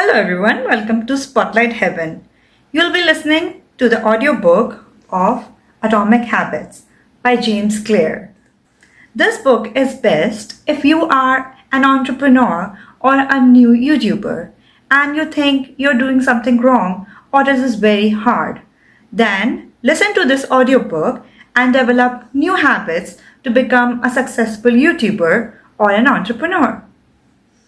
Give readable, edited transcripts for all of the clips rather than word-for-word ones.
Hello everyone, welcome to Spotlight Heaven. You'll be listening to the audiobook of Atomic Habits by James Clear. This book is best if you are an entrepreneur or a new YouTuber and you think you're doing something wrong or this is very hard. Then listen to this audiobook and develop new habits to become a successful YouTuber or an entrepreneur.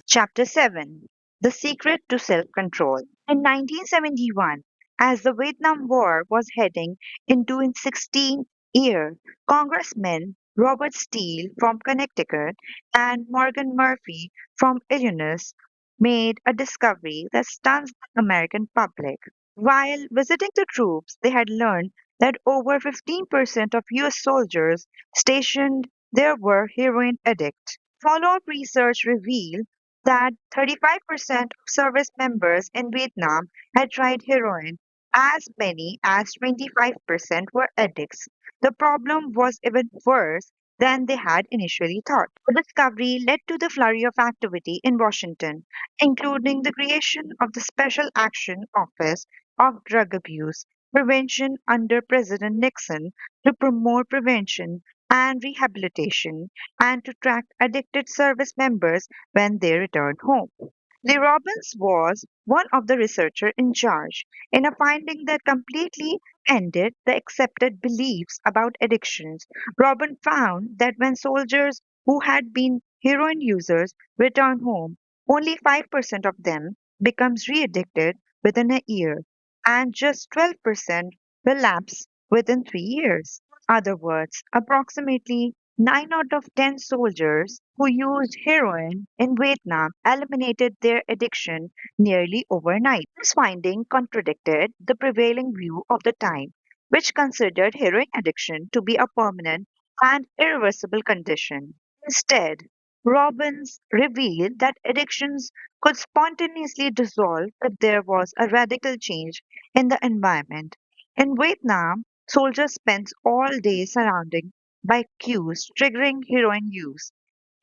Chapter 7. The Secret to Self-Control. In 1971, as the Vietnam War was heading into its 16th year, Congressmen Robert Steele from Connecticut and Morgan Murphy from Illinois made a discovery that stuns the American public. While visiting the troops, they had learned that over 15% of US soldiers stationed there were heroin addicts. Follow-up research revealed that 35% of service members in Vietnam had tried heroin. As many as 25% were addicts. The problem was even worse than they had initially thought. The discovery led to the flurry of activity in Washington, including the creation of the Special Action Office of Drug Abuse Prevention under President Nixon to promote prevention and rehabilitation and to track addicted service members when they returned home. Lee Robbins was one of the researchers in charge in a finding that completely ended the accepted beliefs about addictions. Robbins found that when soldiers who had been heroin users returned home, only 5% of them becomes re-addicted within a year, and just 12% relapse within 3 years. In other words, approximately 9 out of 10 soldiers who used heroin in Vietnam eliminated their addiction nearly overnight. This finding contradicted the prevailing view of the time, which considered heroin addiction to be a permanent and irreversible condition. Instead, Robbins revealed that addictions could spontaneously dissolve if there was a radical change in the environment. In Vietnam, soldiers spent all day surrounded by cues triggering heroin use.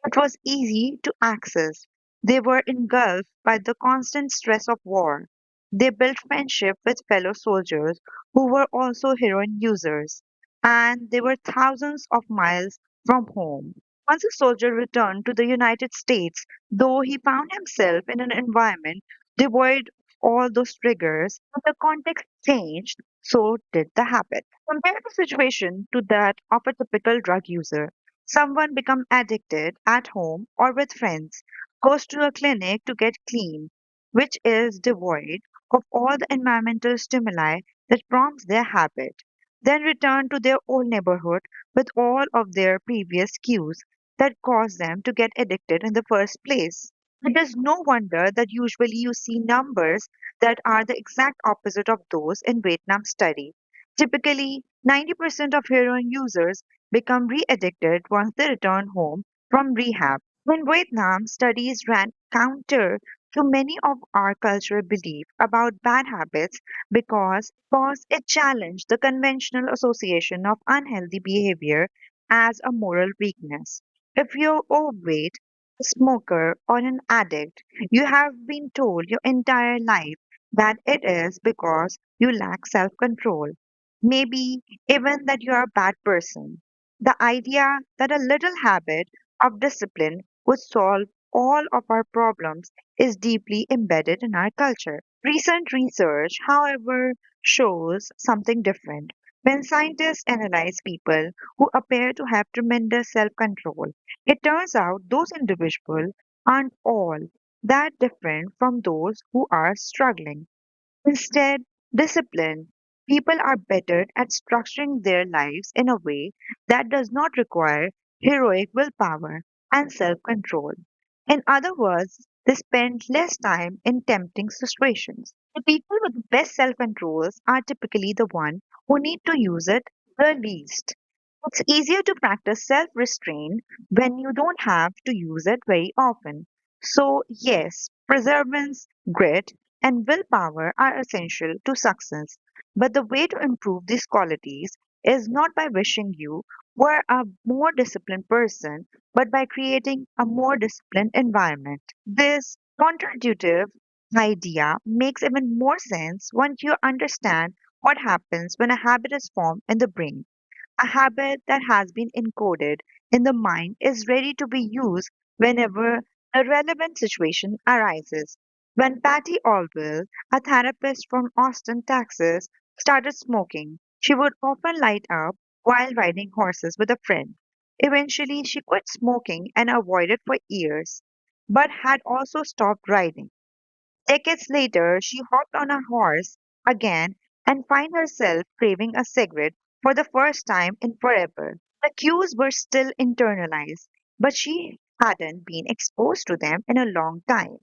It was easy to access. They were engulfed by the constant stress of war. They built friendship with fellow soldiers who were also heroin users, and they were thousands of miles from home. Once a soldier returned to the United States, though he found himself in an environment devoid of all those triggers, the context changed, so did the habit. Compare the situation to that of a typical drug user. Someone become addicted at home or with friends, goes to a clinic to get clean, which is devoid of all the environmental stimuli that prompts their habit, then return to their old neighborhood with all of their previous cues that caused them to get addicted in the first place. It is no wonder that usually you see numbers that are the exact opposite of those in Vietnam study. Typically, 90% of heroin users become re-addicted once they return home from rehab. In Vietnam, studies ran counter to many of our cultural beliefs about bad habits because it challenged the conventional association of unhealthy behavior as a moral weakness. If you're overweight, a smoker, or an addict, you have been told your entire life that it is because you lack self control. Maybe even that you are a bad person. The idea that a little habit of discipline would solve all of our problems is deeply embedded in our culture. Recent research, however, shows something different. When scientists analyze people who appear to have tremendous self control, it turns out those individuals aren't all that different from those who are struggling. Instead, disciplined people are better at structuring their lives in a way that does not require heroic willpower and self control. In other words, they spend less time in tempting situations. The people with the best self controls are typically the ones who need to use it the least. It's easier to practice self restraint when you don't have to use it very often. So, yes, perseverance, grit, and willpower are essential to success. But the way to improve these qualities is not by wishing you were a more disciplined person, but by creating a more disciplined environment. This counterintuitive idea makes even more sense once you understand what happens when a habit is formed in the brain. A habit that has been encoded in the mind is ready to be used whenever a relevant situation arises. When Patty Alwell, a therapist from Austin, Texas, started smoking, she would often light up while riding horses with a friend. Eventually, she quit smoking and avoided for years, but had also stopped riding. Decades later, she hopped on a horse again and found herself craving a cigarette for the first time in forever. The cues were still internalized, but she hadn't been exposed to them in a long time.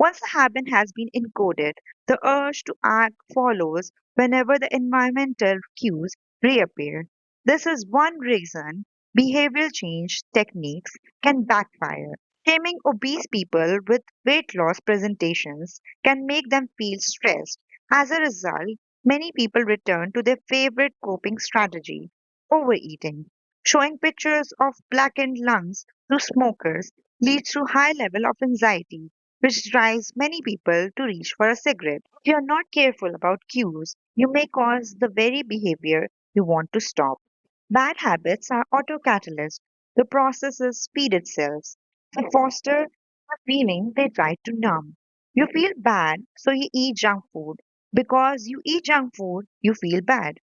Once the habit has been encoded, the urge to act follows whenever the environmental cues reappear. This is one reason behavioral change techniques can backfire. Shaming obese people with weight loss presentations can make them feel stressed. As a result, many people return to their favorite coping strategy, overeating. Showing pictures of blackened lungs to smokers leads to high level of anxiety which drives many people to reach for a cigarette. If you're not careful about cues, you may cause the very behavior you want to stop. Bad habits are autocatalysts. The processes feed itself. They foster a feeling they try to numb. You feel bad, so you eat junk food. Because you eat junk food, you feel bad.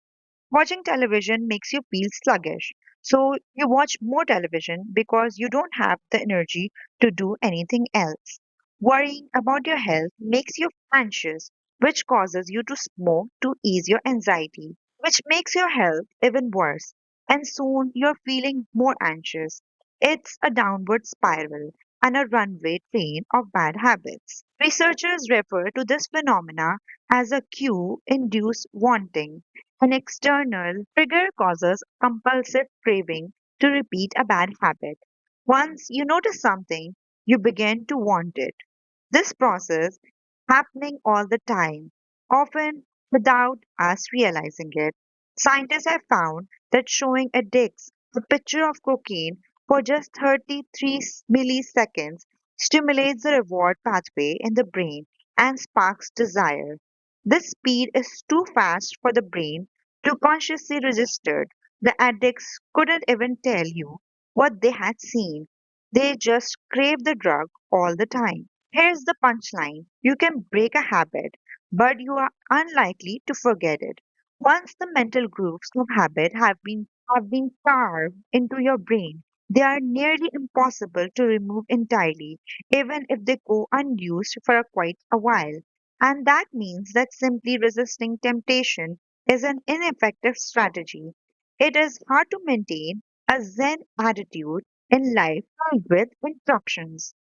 Watching television makes you feel sluggish. So you watch more television because you don't have the energy to do anything else. Worrying about your health makes you anxious, which causes you to smoke to ease your anxiety, which makes your health even worse. And soon you're feeling more anxious. It's a downward spiral and a runaway train of bad habits. Researchers refer to this phenomena as a cue induced wanting. An external trigger causes compulsive craving to repeat a bad habit. Once you notice something, you begin to want it. This process happening all the time, often without us realizing it. Scientists have found that showing addicts a picture of cocaine for just 33 milliseconds stimulates the reward pathway in the brain and sparks desire. This speed is too fast for the brain to consciously register. The addicts couldn't even tell you what they had seen. They just crave the drug all the time. Here's the punchline. You can break a habit, but you are unlikely to forget it. Once the mental grooves of habit have been carved into your brain, they are nearly impossible to remove entirely, even if they go unused for quite a while. And that means that simply resisting temptation is an ineffective strategy. It is hard to maintain a Zen attitude in life filled with instructions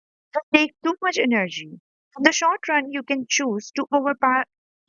take too much energy. In the short run, you can choose to overpower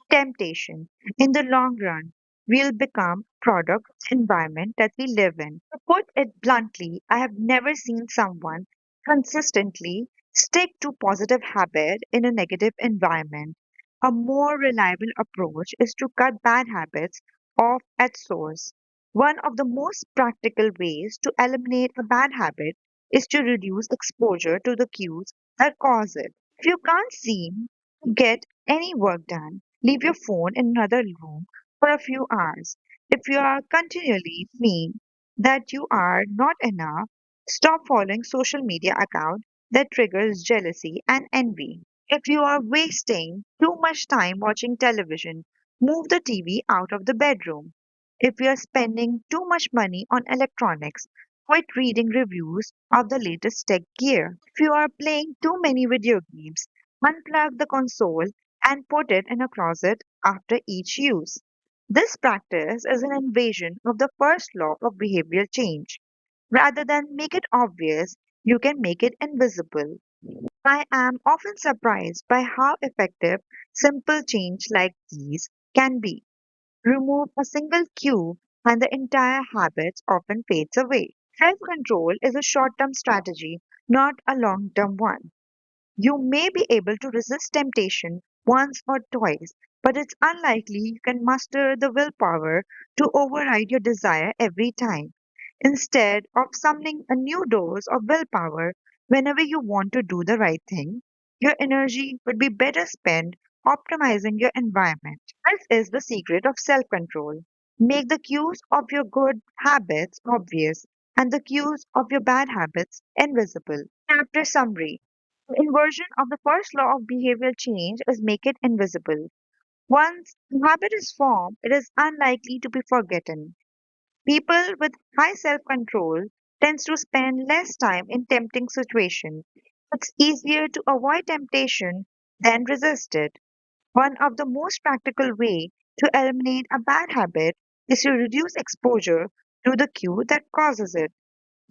temptation. In the long run, we'll become product of the environment that we live in. To put it bluntly, I have never seen someone consistently stick to positive habit in a negative environment. A more reliable approach is to cut bad habits off at source. One of the most practical ways to eliminate a bad habit is to reduce exposure to the cues that cause it. If you can't seem to get any work done, leave your phone in another room for a few hours. If you are continually feeling that you are not enough, stop following social media account that triggers jealousy and envy. If you are wasting too much time watching television, move the TV out of the bedroom. If you are spending too much money on electronics, quit reading reviews of the latest tech gear. If you are playing too many video games, unplug the console and put it in a closet after each use. This practice is an invasion of the first law of behavioral change. Rather than make it obvious, you can make it invisible. I am often surprised by how effective simple change like these can be. Remove a single cue and the entire habit often fades away. Self control is a short term strategy, not a long term one. You may be able to resist temptation once or twice, but it's unlikely you can muster the willpower to override your desire every time. Instead of summoning a new dose of willpower whenever you want to do the right thing, Your energy would be better spent optimizing your environment. This is the secret of self control. Make the cues of your good habits obvious and the cues of your bad habits invisible. Chapter summary. The inversion of the first law of behavioral change is make it invisible. Once a habit is formed, it is unlikely to be forgotten. People with high self-control tends to spend less time in tempting situations. It's easier to avoid temptation than resist it. One of the most practical way to eliminate a bad habit is to reduce exposure to the cue that causes it.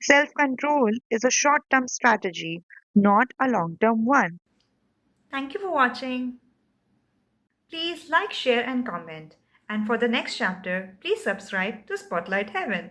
Self-control is a short-term strategy, not a long-term one. Thank you for watching. Please like, share, and comment. And for the next chapter, please subscribe to Spotlight Heaven.